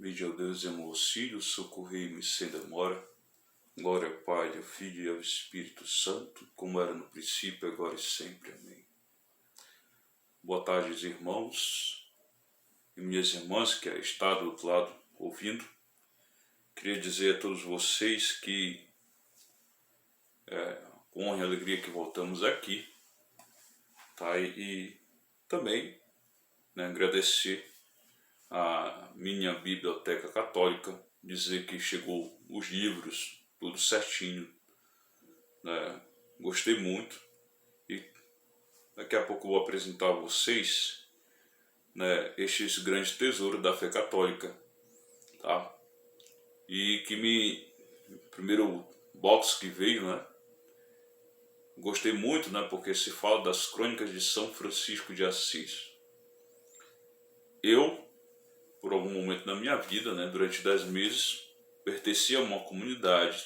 Vinde ao Deus em meu auxílio, socorrei-me sem demora. Glória ao Pai, ao Filho e ao Espírito Santo, como era no princípio, agora e sempre. Amém. Boa tarde, irmãos e minhas irmãs que estão do outro lado ouvindo. Queria dizer a todos vocês que com honra e alegria que voltamos aqui, tá? E também agradecer a minha biblioteca católica, dizer que chegou os livros, tudo certinho, né? Gostei muito e daqui a pouco eu vou apresentar a vocês, né, estes grandes tesouros da fé católica, tá? E que primeiro box que veio, né? Gostei muito, né? Porque se fala das crônicas de São Francisco de Assis. Eu, por algum momento na minha vida, né, durante 10 meses, pertencia a uma comunidade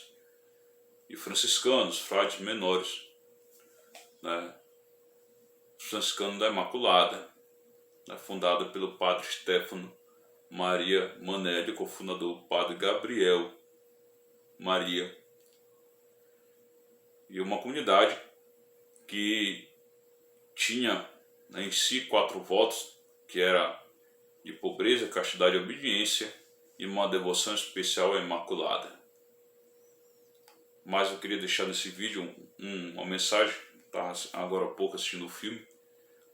de franciscanos, frades menores, né, franciscano da Imaculada, né, fundada pelo padre Stefano Maria Manelli, cofundador do padre Gabriel Maria, e uma comunidade que tinha, né, em si 4 votos, que era de pobreza, castidade e obediência, e uma devoção especial à Imaculada. Mas eu queria deixar nesse vídeo uma mensagem. Estava agora há pouco assistindo um filme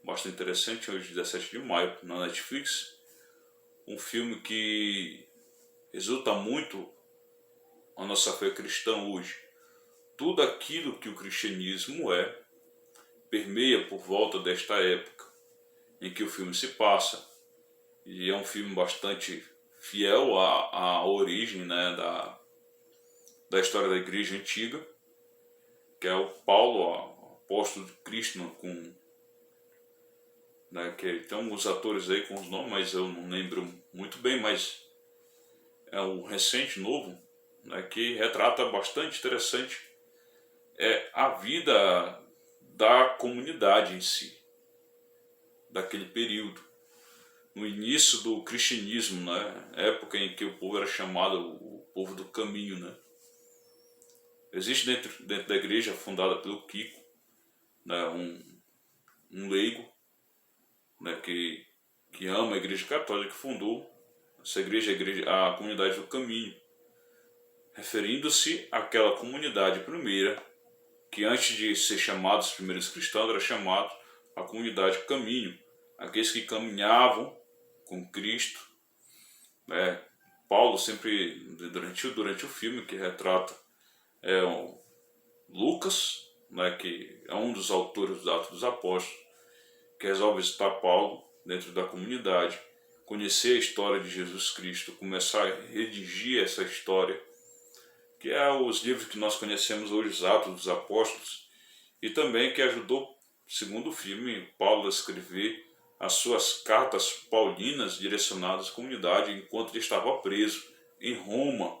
bastante interessante, hoje 17 de maio, na Netflix. Um filme que resulta muito a nossa fé cristã hoje. Tudo aquilo que o cristianismo permeia por volta desta época em que o filme se passa. E é um filme bastante fiel à origem, né, da história da igreja antiga, que é o Paulo, apóstolo de Cristo, né, que tem alguns atores aí com os nomes, mas eu não lembro muito bem, mas é um recente, novo, né, que retrata bastante interessante a vida da comunidade em si, daquele período. No início do cristianismo, né, época em que o povo era chamado o povo do caminho, né. Existe dentro da igreja fundada pelo Kiko, né, um leigo, né, que ama a igreja católica, que fundou essa igreja, a comunidade do caminho, referindo-se àquela comunidade primeira, que antes de ser chamados os primeiros cristãos, era chamado a comunidade do caminho, aqueles que caminhavam com Cristo, né. Paulo sempre, durante o filme que retrata Lucas, né, que é um dos autores dos Atos dos Apóstolos, que resolve visitar Paulo dentro da comunidade, conhecer a história de Jesus Cristo, começar a redigir essa história, que é os livros que nós conhecemos hoje, os Atos dos Apóstolos, e também que ajudou, segundo o filme, Paulo a escrever as suas cartas paulinas direcionadas à comunidade enquanto ele estava preso em Roma,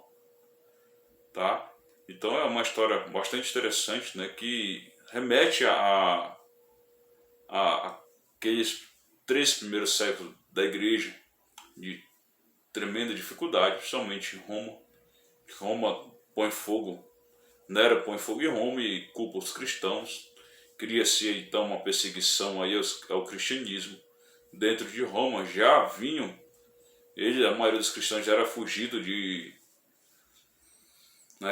tá? Então é uma história bastante interessante, né, que remete a aqueles 3 primeiros séculos da igreja, de tremenda dificuldade, principalmente em Roma. Roma põe fogo, Nero põe fogo em Roma e culpa os cristãos. Cria-se então uma perseguição aí ao cristianismo. Dentro de Roma já vinham, a maioria dos cristãos já era fugido de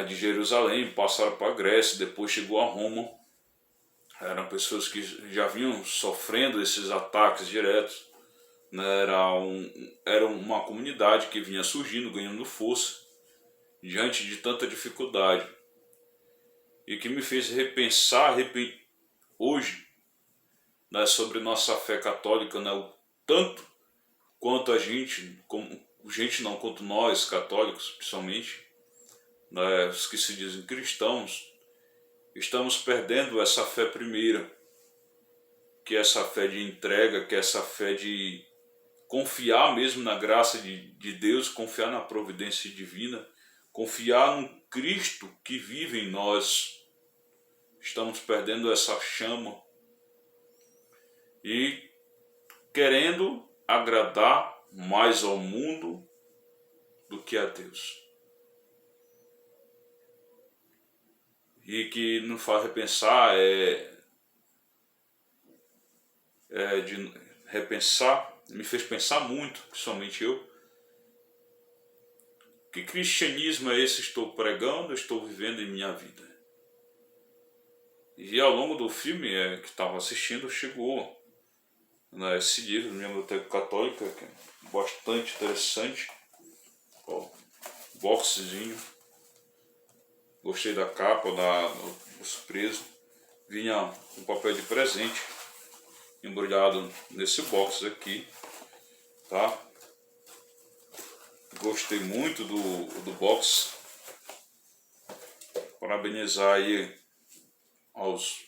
Jerusalém, passaram para a Grécia, depois chegou a Roma. Eram pessoas que já vinham sofrendo esses ataques diretos, né? Era uma comunidade que vinha surgindo, ganhando força diante de tanta dificuldade, e que me fez repensar hoje, né, sobre nossa fé católica, né, o tanto quanto a gente, quanto nós católicos, principalmente, né, os que se dizem cristãos, estamos perdendo essa fé primeira, que é essa fé de entrega, que é essa fé de confiar mesmo na graça de Deus, confiar na providência divina, confiar no Cristo que vive em nós. Estamos perdendo essa chama e querendo agradar mais ao mundo do que a Deus. E que nos faz repensar de repensar, me fez pensar muito, principalmente eu, que cristianismo é esse que estou pregando, estou vivendo em minha vida. E ao longo do filme que estava assistindo, chegou esse livro da minha biblioteca católica, que é bastante interessante. Ó, boxezinho. Gostei da capa, do surpresa. Vinha um papel de presente embrulhado nesse box aqui, tá? Gostei muito do box. Parabenizar aí aos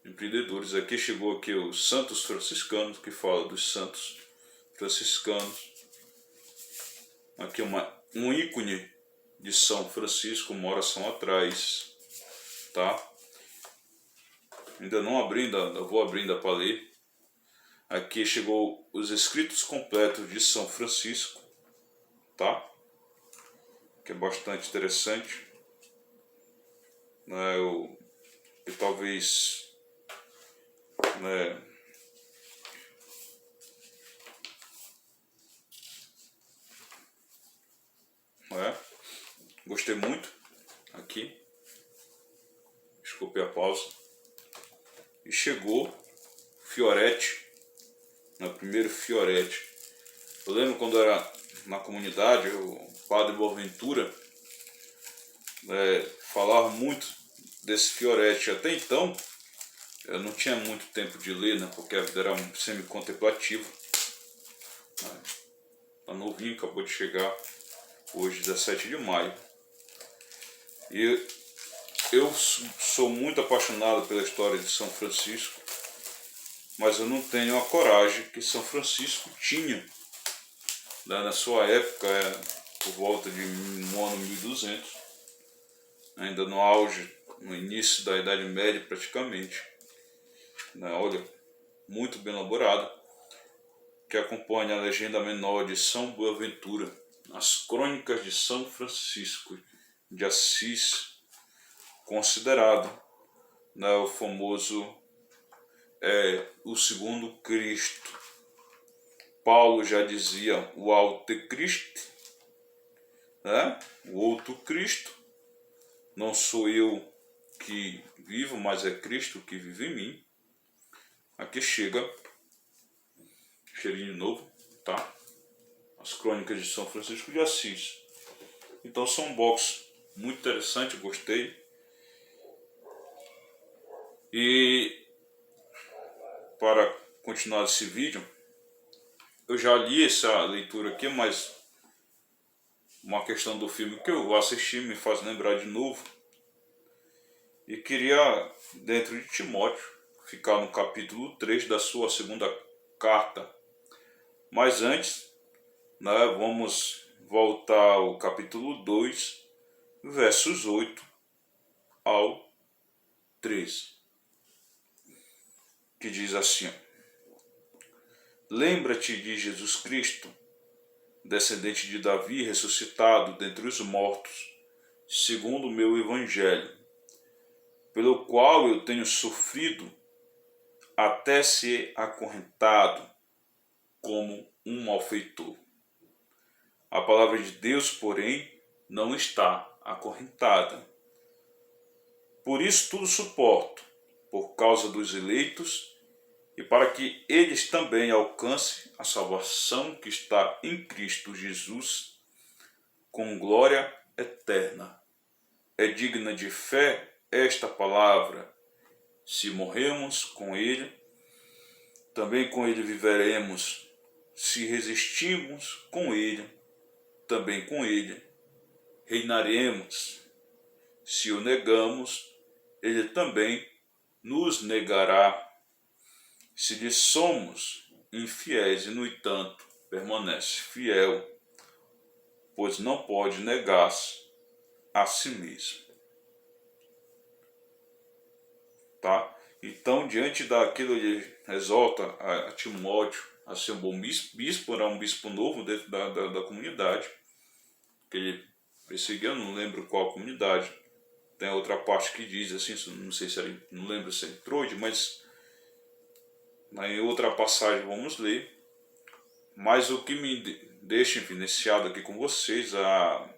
empreendedores. Aqui chegou aqui os Santos Franciscanos, que fala dos Santos Franciscanos. Aqui um ícone de São Francisco, uma oração atrás, tá? Ainda não abri, ainda vou abrir ainda para ler. Aqui chegou os escritos completos de São Francisco, tá? Que é bastante interessante. E talvez, gostei muito aqui. Desculpe a pausa. E chegou Fiorete, primeiro Fiorete. Eu lembro quando era na comunidade, o Padre Boaventura falava muito desse Fiorete. Até então, eu não tinha muito tempo de ler, porque a vida era semi-contemplativa. Tá novinho, acabou de chegar hoje, 17 de maio. E eu sou muito apaixonado pela história de São Francisco, mas eu não tenho a coragem que São Francisco tinha na sua época, por volta de um ano 1200, ainda no auge, no início da Idade Média praticamente. Olha, muito bem elaborado, que acompanha a legenda menor de São Boaventura, as Crônicas de São Francisco de Assis, considerado o famoso o segundo Cristo. Paulo já dizia o Anticristo, o outro Cristo. Não sou eu que vivo, mas é Cristo que vive em mim. Aqui chega, cheirinho novo, tá? As Crônicas de São Francisco de Assis. Então são um box muito interessante, gostei. E para continuar esse vídeo, eu já li essa leitura aqui, mas uma questão do filme que eu assisti me faz lembrar de novo. E queria, dentro de Timóteo, ficar no capítulo 3 da sua segunda carta. Mas antes, vamos voltar ao capítulo 2, versos 8 ao 13. Que diz assim: lembra-te de Jesus Cristo, descendente de Davi, ressuscitado dentre os mortos, segundo o meu evangelho, pelo qual eu tenho sofrido até ser acorrentado como um malfeitor. A palavra de Deus, porém, não está acorrentada. Por isso tudo suporto, por causa dos eleitos, e para que eles também alcancem a salvação que está em Cristo Jesus, com glória eterna. É digna de fé esta palavra: se morremos com Ele, também com Ele viveremos. Se resistimos com Ele, também com Ele reinaremos. Se o negamos, Ele também nos negará. Se lhe somos infiéis e, no entanto, permanece fiel, pois não pode negar-se a si mesmo. Tá? Então, diante daquilo, ele exorta a Timóteo a ser um bom bispo, era um bispo novo dentro da comunidade. que ele perseguia, eu não lembro qual comunidade. Tem outra parte que diz assim, não sei se era, não lembro se é em Troide, mas em outra passagem vamos ler. Mas o que me deixa evidenciado aqui com vocês, a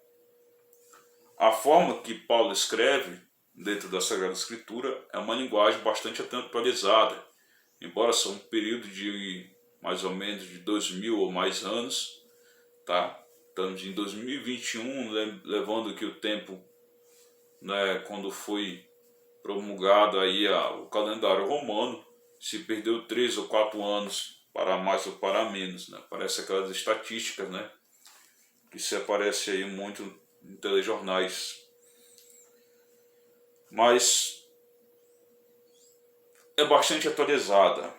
forma que Paulo escreve dentro da Sagrada Escritura é uma linguagem bastante atualizada, embora seja um período de mais ou menos de 2000 ou mais anos, tá? Estamos em 2021, levando aqui o tempo, né, quando foi promulgado aí o calendário romano, se perdeu 3 ou 4 anos para mais ou para menos, né? Parece aquelas estatísticas, né, que se aparece aí muito em telejornais. Mas é bastante atualizada,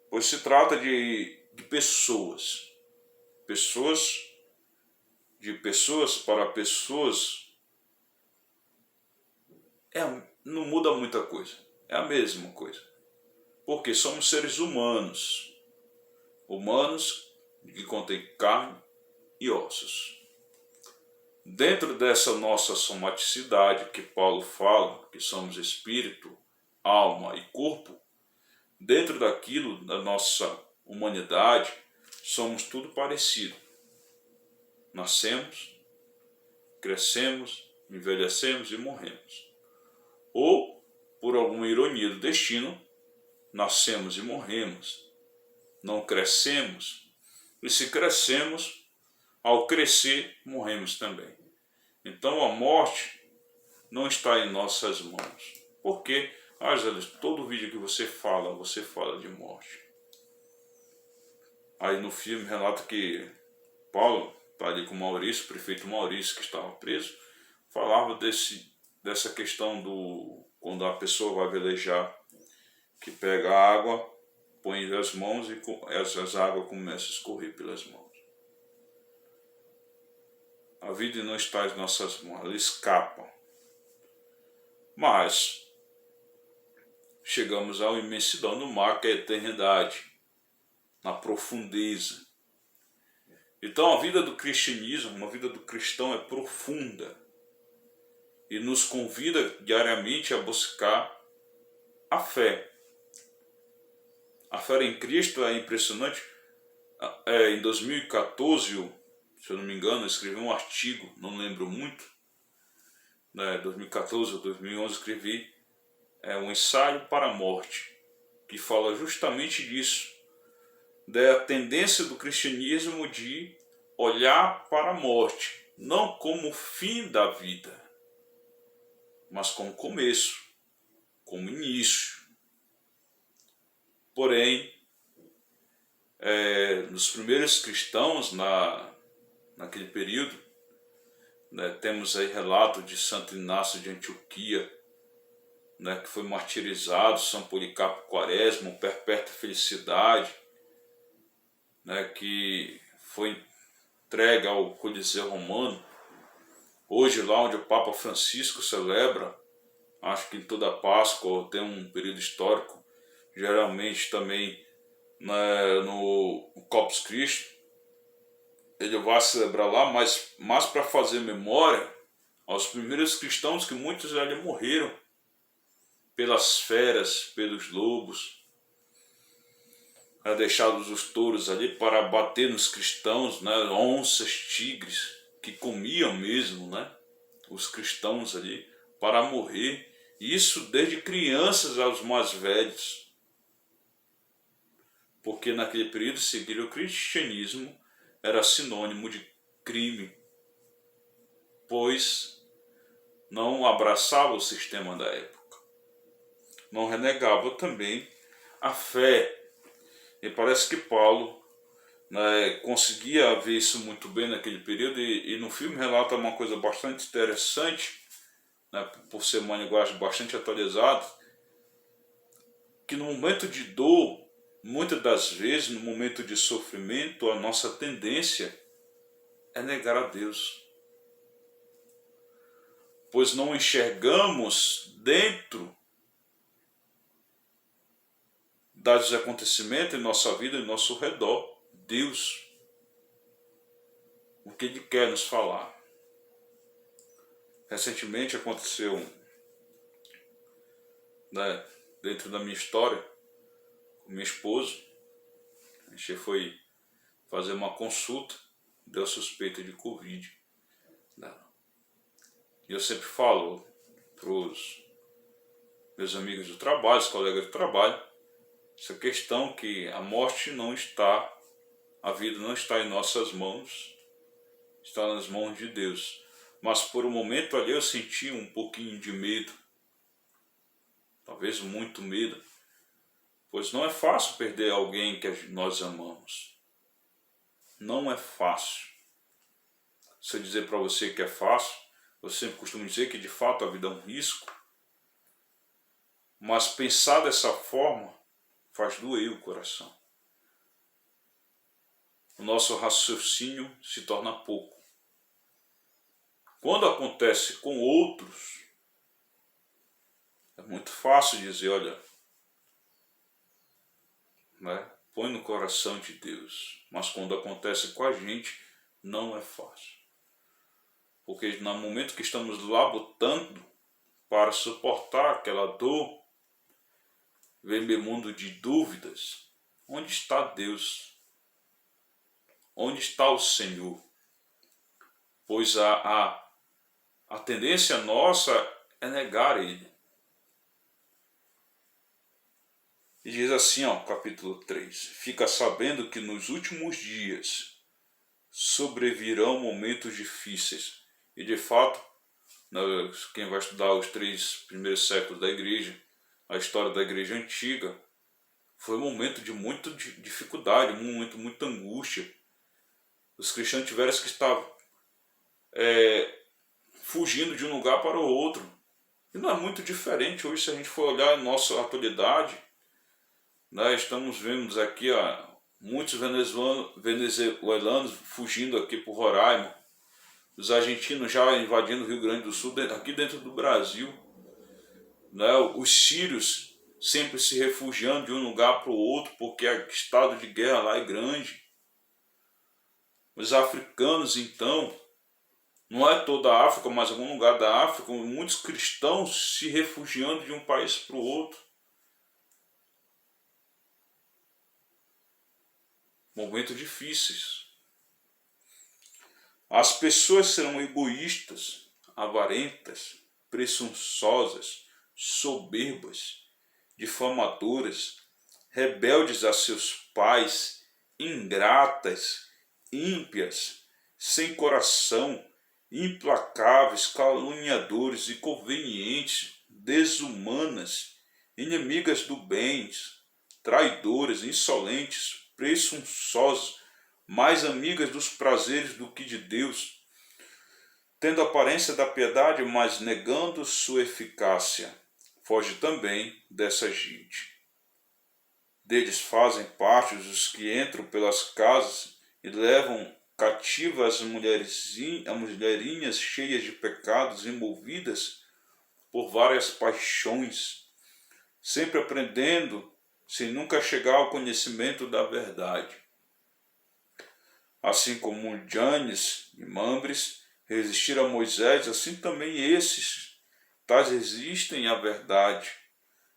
pois se trata de pessoas, de pessoas para pessoas, não muda muita coisa, é a mesma coisa, porque somos seres humanos, que contêm carne e ossos. Dentro dessa nossa somaticidade que Paulo fala, que somos espírito, alma e corpo, dentro daquilo da nossa humanidade, somos tudo parecido. Nascemos, crescemos, envelhecemos e morremos. Ou, por alguma ironia do destino, nascemos e morremos. Não crescemos, e se crescemos, ao crescer, morremos também. Então a morte não está em nossas mãos. Porque, todo vídeo que você fala de morte. Aí no filme relata que Paulo está ali com Maurício, o prefeito Maurício, que estava preso, falava dessa questão do quando a pessoa vai velejar, que pega a água, põe as mãos e essas águas começam a escorrer pelas mãos. A vida não está em nossas mãos, ela escapa. Mas chegamos à imensidão do mar, que é a eternidade, na profundeza. Então a vida do cristianismo, uma vida do cristão é profunda e nos convida diariamente a buscar a fé. A fé em Cristo é impressionante. Em 2014, se eu não me engano, eu escrevi um artigo, não lembro muito, 2014 ou 2011, escrevi um ensaio para a morte, que fala justamente disso, da tendência do cristianismo de olhar para a morte, não como fim da vida, mas como começo, como início. Porém, nos primeiros cristãos, naquele período, temos aí relato de Santo Inácio de Antioquia, que foi martirizado, São Policarpo Quaresma, Perpétua Felicidade, que foi entregue ao Coliseu Romano. Hoje, lá onde o Papa Francisco celebra, acho que em toda a Páscoa tem um período histórico, geralmente também no Corpus Christi, ele vai celebrar lá, mas para fazer memória aos primeiros cristãos, que muitos ali morreram pelas feras, pelos lobos, deixados os touros ali para bater nos cristãos, onças, tigres, que comiam mesmo, os cristãos ali, para morrer. Isso desde crianças aos mais velhos. Porque naquele período seguir o cristianismo era sinônimo de crime, pois não abraçava o sistema da época, não renegava também a fé. E parece que Paulo conseguia ver isso muito bem naquele período, e no filme relata uma coisa bastante interessante, por ser uma linguagem bastante atualizada, que no momento de dor, muitas das vezes, no momento de sofrimento, a nossa tendência é negar a Deus, pois não enxergamos dentro dos acontecimentos em nossa vida, em nosso redor, Deus, o que Ele quer nos falar. Recentemente aconteceu, né, dentro da minha história, com minha esposa. A gente foi fazer uma consulta, deu suspeita de Covid. Né? E eu sempre falo para os meus amigos do trabalho, os colegas do trabalho, essa questão que a morte não está, a vida não está em nossas mãos, está nas mãos de Deus. Mas por um momento ali eu senti um pouquinho de medo, talvez muito medo, pois não é fácil perder alguém que nós amamos. Não é fácil. Se eu dizer para você que é fácil, eu sempre costumo dizer que de fato a vida é um risco, mas pensar dessa forma faz doer o coração. O nosso raciocínio se torna pouco. Quando acontece com outros, é muito fácil dizer, olha, né, põe no coração de Deus. Mas quando acontece com a gente, não é fácil. Porque no momento que estamos labutando para suportar aquela dor, vem meu mundo de dúvidas. Onde está Deus? Onde está o Senhor? Pois a tendência nossa é negar Ele. E diz assim, ó, capítulo 3. Fica sabendo que nos últimos dias sobrevirão momentos difíceis. E de fato, quem vai estudar os 3 primeiros séculos da igreja, a história da igreja antiga, foi um momento de muita dificuldade, um momento de muita angústia. Os cristãos tiveram que estar fugindo de um lugar para o outro. E não é muito diferente hoje se a gente for olhar a nossa atualidade. Né, estamos vendo aqui muitos venezuelanos fugindo aqui por Roraima, os argentinos já invadindo o Rio Grande do Sul, aqui dentro do Brasil, né, os sírios sempre se refugiando de um lugar para o outro, porque o estado de guerra lá é grande. Os africanos, então, não é toda a África, mas algum lugar da África, muitos cristãos se refugiando de um país para o outro. Momentos difíceis. As pessoas serão egoístas, avarentas, presunçosas, soberbas, difamadoras, rebeldes a seus pais, ingratas, ímpias, sem coração, implacáveis, caluniadores, inconvenientes, desumanas, inimigas do bem, traidoras, insolentes, presunçosas, mais amigas dos prazeres do que de Deus, tendo aparência da piedade, mas negando sua eficácia. Foge também dessa gente. Deles fazem parte os que entram pelas casas e levam cativas as mulherinhas cheias de pecados, envolvidas por várias paixões, sempre aprendendo, sem nunca chegar ao conhecimento da verdade. Assim como Janes e Mambres resistiram a Moisés, assim também esses, tais resistem à verdade.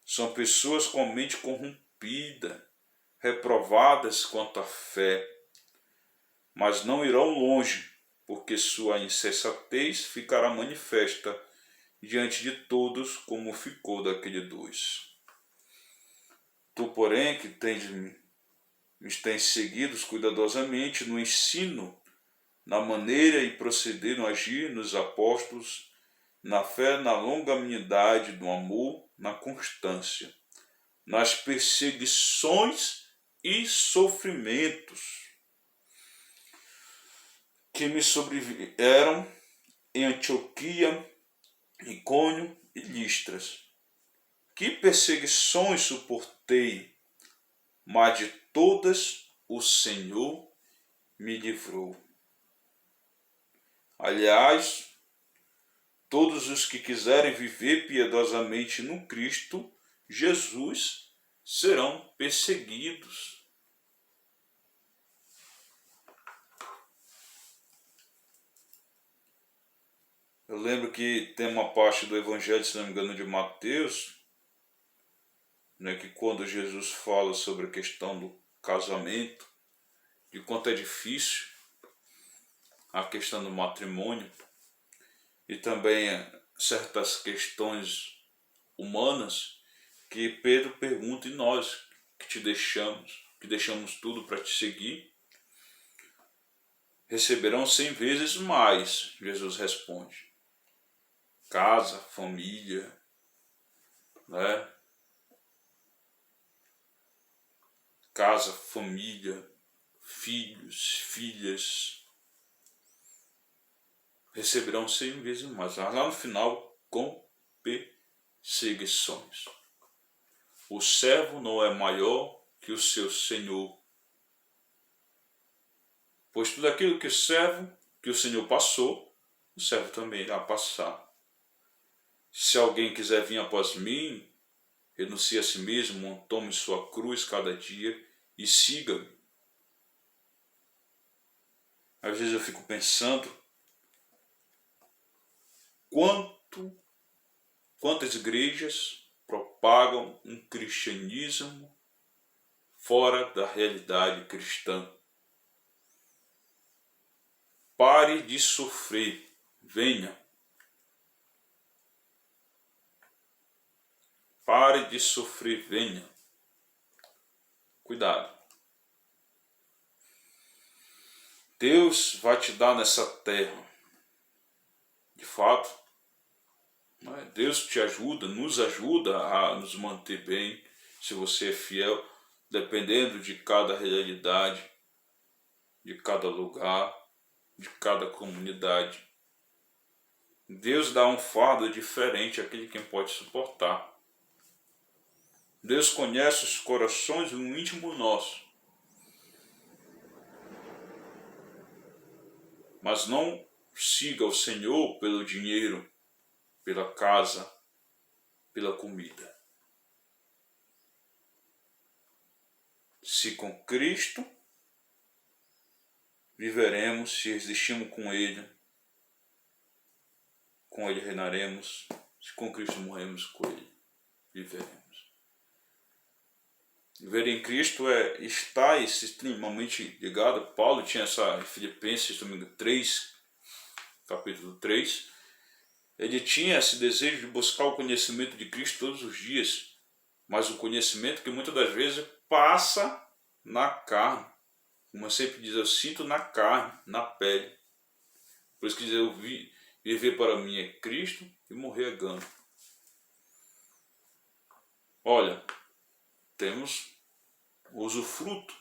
São pessoas com a mente corrompida, reprovadas quanto à fé, mas não irão longe, porque sua insensatez ficará manifesta diante de todos, como ficou daquele 2. Tu, porém, que tens seguido cuidadosamente no ensino, na maneira e proceder no agir, nos apóstolos, na fé, na longanimidade, no amor, na constância, nas perseguições e sofrimentos que me sobrevieram em Antioquia, Icônio e Listras. Que perseguições suportei, mas de todas o Senhor me livrou. Aliás, todos os que quiserem viver piedosamente no Cristo Jesus serão perseguidos. Eu lembro que tem uma parte do Evangelho, se não me engano, de Mateus, né, que quando Jesus fala sobre a questão do casamento, de quanto é difícil a questão do matrimônio, e também certas questões humanas, que Pedro pergunta: e nós que te deixamos, que deixamos tudo para te seguir, receberão 100 vezes mais. Jesus responde: casa, família, né? Casa, família, filhos, filhas, receberão 100 vezes mais. Mas lá no final, com perseguições. O servo não é maior que o seu senhor, pois tudo aquilo que o senhor passou, o servo também irá passar. Se alguém quiser vir após mim, renuncie a si mesmo, tome sua cruz cada dia e siga-me. Às vezes eu fico pensando quantas igrejas propagam um cristianismo fora da realidade cristã. Pare de sofrer, venha. Pare de sofrer, venha. Cuidado. Deus vai te dar nessa terra. De fato, Deus te ajuda, nos ajuda a nos manter bem, se você é fiel, dependendo de cada realidade, de cada lugar, de cada comunidade. Deus dá um fardo diferente àquele quem pode suportar. Deus conhece os corações e o íntimo nosso. Mas não siga o Senhor pelo dinheiro, pela casa, pela comida. Se com Cristo viveremos, se existimos com Ele reinaremos, se com Cristo morremos, com Ele viveremos. Viver em Cristo é estar extremamente ligado. Paulo tinha essa, em Filipenses 3, capítulo 3, ele tinha esse desejo de buscar o conhecimento de Cristo todos os dias, mas o conhecimento que muitas das vezes passa na carne. Como eu sempre diz, eu sinto na carne, na pele. Por isso que diz, viver para mim é Cristo e morrer é ganho. Olha, temos usufruto,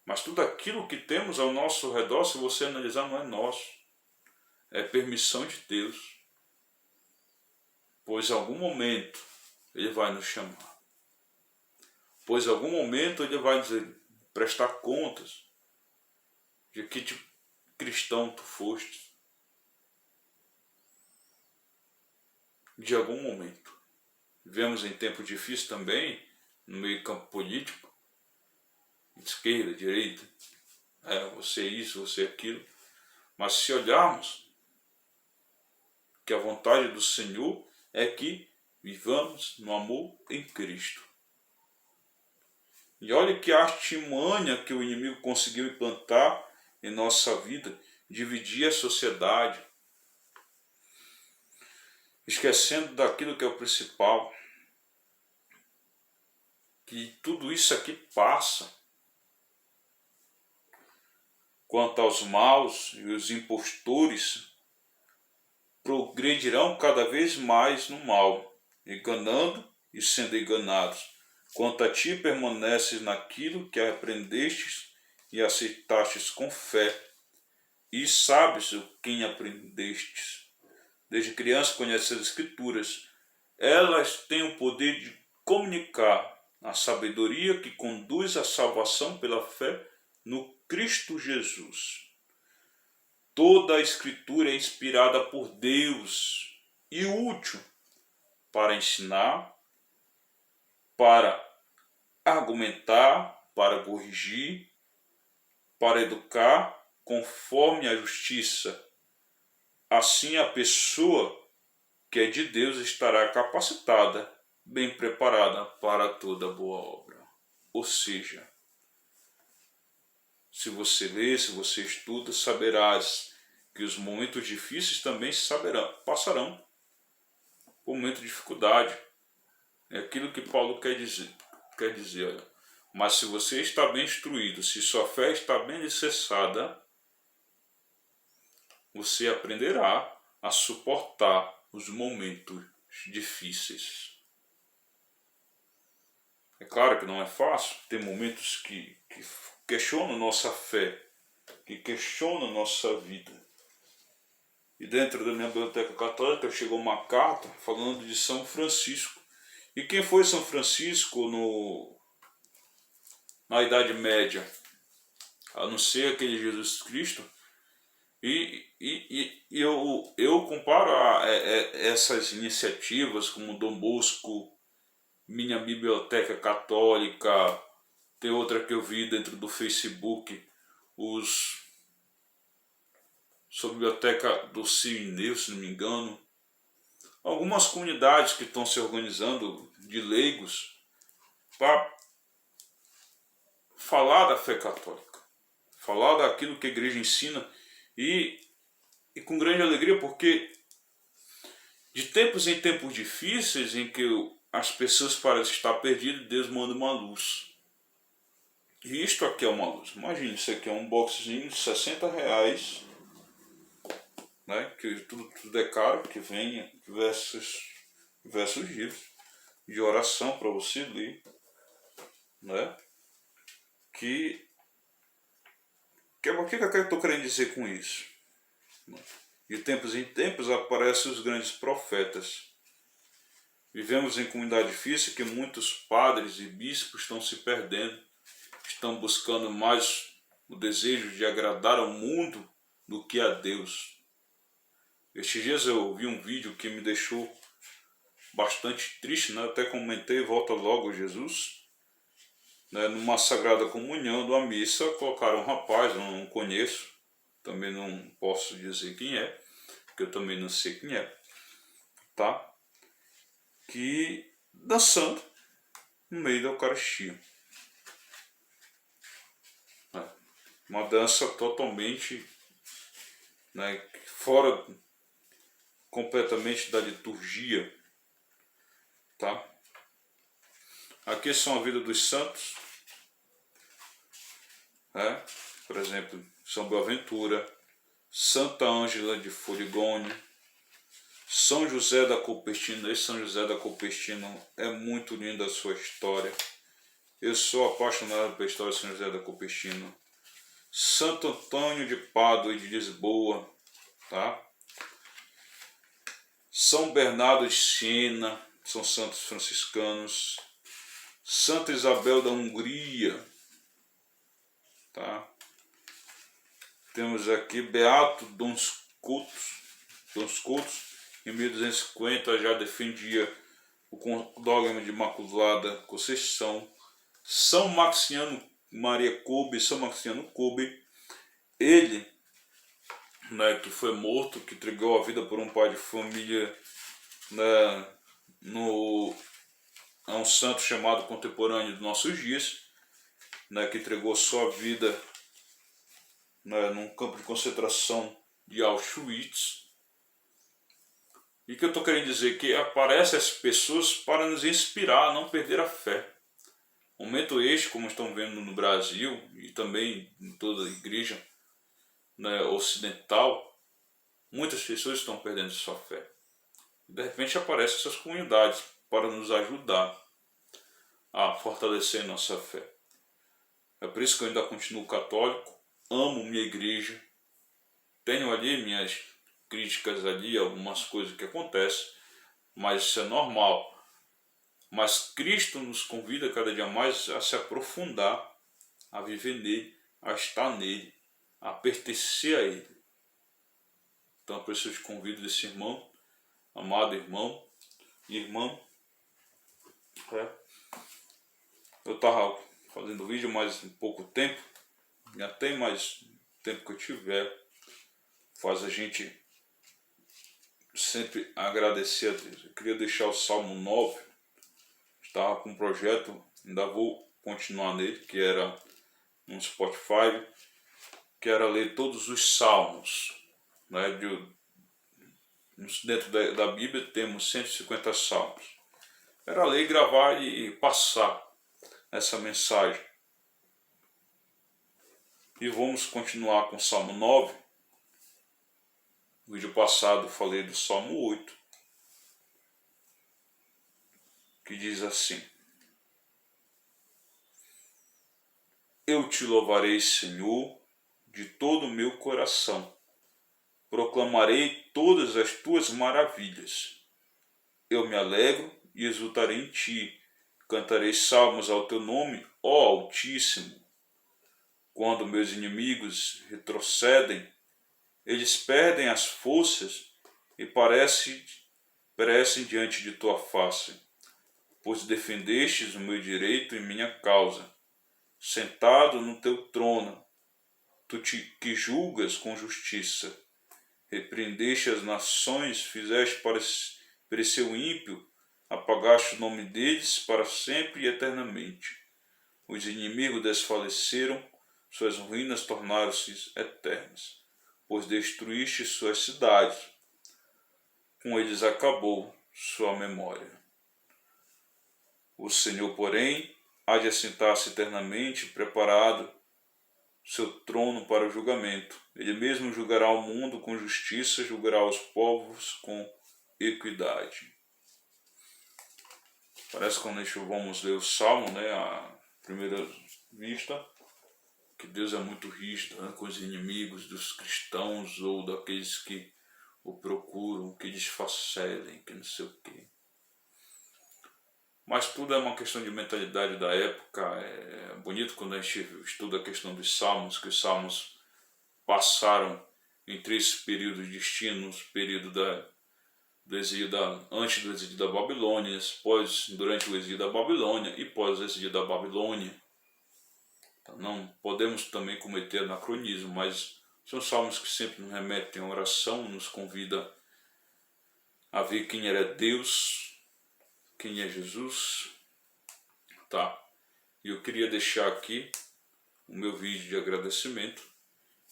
mas tudo aquilo que temos ao nosso redor, se você analisar, não é nosso, é permissão de Deus, pois em algum momento Ele vai nos chamar, pois em algum momento Ele vai dizer, prestar contas de que tipo cristão tu foste, de algum momento. Vivemos em tempo difícil também, no meio campo político, esquerda, direita, você isso, você aquilo, mas se olharmos que a vontade do Senhor é que vivamos no amor em Cristo. E olha que artimanha que o inimigo conseguiu implantar em nossa vida, dividir a sociedade, esquecendo daquilo que é o principal, que tudo isso aqui passa. Quanto aos maus e os impostores, progredirão cada vez mais no mal, enganando e sendo enganados. Quanto a ti, permaneces naquilo que aprendestes e aceitastes com fé, e sabes o que aprendestes. Desde criança conheces as Escrituras. Elas têm o poder de comunicar a sabedoria que conduz à salvação pela fé no Cristo Jesus. Toda a Escritura é inspirada por Deus e útil para ensinar, para argumentar, para corrigir, para educar conforme a justiça, assim a pessoa que é de Deus estará capacitada, bem preparada para toda boa obra. Ou seja, se você lê, se você estuda, saberás que os momentos difíceis também passarão por momentos de dificuldade. É aquilo que Paulo quer dizer. Olha, mas se você está bem instruído, se sua fé está bem alicerçada, você aprenderá a suportar os momentos difíceis. É claro que não é fácil, tem momentos que questionam nossa fé, que questionam nossa vida. E dentro da minha biblioteca católica chegou uma carta falando de São Francisco. E quem foi São Francisco na Idade Média? A não ser aquele Jesus Cristo. E eu comparo essas iniciativas como Dom Bosco, Minha Biblioteca Católica, tem outra que eu vi dentro do Facebook, sua Biblioteca do Cirineu, se não me engano. Algumas comunidades que estão se organizando de leigos para falar da fé católica, falar daquilo que a igreja ensina e com grande alegria, porque de tempos em tempos difíceis em que as pessoas parecem estar perdidas, Deus manda uma luz. E isto aqui é uma luz. Imagine, isso aqui é um boxzinho de R$ 60, né? Que tudo é caro, que vem diversos livros de oração para você ler, né? O que eu estou querendo dizer com isso? De tempos em tempos aparecem os grandes profetas. Vivemos em comunidade difícil que muitos padres e bispos estão se perdendo, estão buscando mais o desejo de agradar ao mundo do que a Deus. Estes dias eu vi um vídeo que me deixou bastante triste, né? Até comentei, volta logo Jesus, né? Numa Sagrada Comunhão de uma missa, colocaram um rapaz, eu não conheço, também não posso dizer quem é, porque eu também não sei quem é, tá? Que dançando no meio da Eucaristia. Uma dança totalmente, né, fora completamente da liturgia, tá? Aqui são a vida dos santos, né? Por exemplo, São Boaventura, Santa Ângela de Forigone, São José da Coupertina. Esse São José da Coupertina é muito linda a sua história. Eu sou apaixonado pela história de São José da Coupertina. Santo Antônio de Pádua e de Lisboa, tá? São Bernardo de Siena, são santos franciscanos. Santa Isabel da Hungria, tá? Temos aqui Beato Dons Scotus, em 1250 já defendia o dogma de Imaculada Conceição. São Maxiano Maria Kolbe, São Maxiano Kolbe, ele, né, que foi morto, que entregou a vida por um pai de família, né, é um santo chamado contemporâneo dos nossos dias, né, que entregou sua vida, né, num campo de concentração de Auschwitz. E que eu estou querendo dizer que aparecem as pessoas para nos inspirar a não perder a fé. Momento este, como estão vendo no Brasil e também em toda a igreja, né, ocidental, muitas pessoas estão perdendo sua fé. De repente aparecem essas comunidades para nos ajudar a fortalecer nossa fé. É por isso que eu ainda continuo católico, amo minha igreja, tenho ali minhas críticas ali, algumas coisas que acontecem, mas isso é normal. Mas Cristo nos convida cada dia mais a se aprofundar, a viver nele, a estar nele, a pertencer a ele. Então, por isso eu te convido desse irmão, amado irmão e irmã. Eu estava fazendo vídeo mais um pouco tempo, e até mais tempo que eu tiver, faz a gente sempre agradecer a Deus. Eu queria deixar o Salmo 9, estava com um projeto, ainda vou continuar nele, que era no Spotify, que era ler todos os salmos, né? Dentro da Bíblia temos 150 salmos. Era ler, gravar e passar essa mensagem. E vamos continuar com o Salmo 9. No vídeo passado falei do Salmo 8, que diz assim: Eu te louvarei, Senhor, de todo o meu coração. Proclamarei todas as tuas maravilhas. Eu me alegro e exultarei em ti. Cantarei salmos ao teu nome, ó Altíssimo. Quando meus inimigos retrocedem, eles perdem as forças e perecem diante de tua face, pois defendestes o meu direito e minha causa. Sentado no teu trono, que julgas com justiça, repreendeste as nações, fizeste perecer o ímpio, apagaste o nome deles para sempre e eternamente. Os inimigos desfaleceram, suas ruínas tornaram-se eternas, pois destruíste suas cidades. Com eles acabou sua memória. O Senhor, porém, há de assentar-se eternamente, preparado seu trono para o julgamento. Ele mesmo julgará o mundo com justiça, julgará os povos com equidade. Parece que quando vamos ler o Salmo, né, à primeira vista, que Deus é muito rígido, né, com os inimigos dos cristãos ou daqueles que o procuram, que desfacelem, que não sei o quê. Mas tudo é uma questão de mentalidade da época. É bonito quando a gente estuda a questão dos salmos, que os salmos passaram em 3 períodos distintos: período do exílio antes do exílio da Babilônia, durante o exílio da Babilônia e pós o exílio da Babilônia. Então, não podemos também cometer anacronismo, mas são salmos que sempre nos remetem à oração, nos convida a ver quem era Deus, quem é Jesus, tá? E eu queria deixar aqui o meu vídeo de agradecimento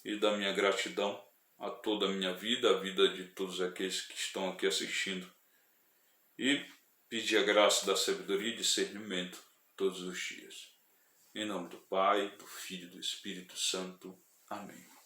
e da minha gratidão a toda a minha vida, a vida de todos aqueles que estão aqui assistindo, e pedir a graça da sabedoria e discernimento todos os dias. Em nome do Pai, do Filho e do Espírito Santo. Amém.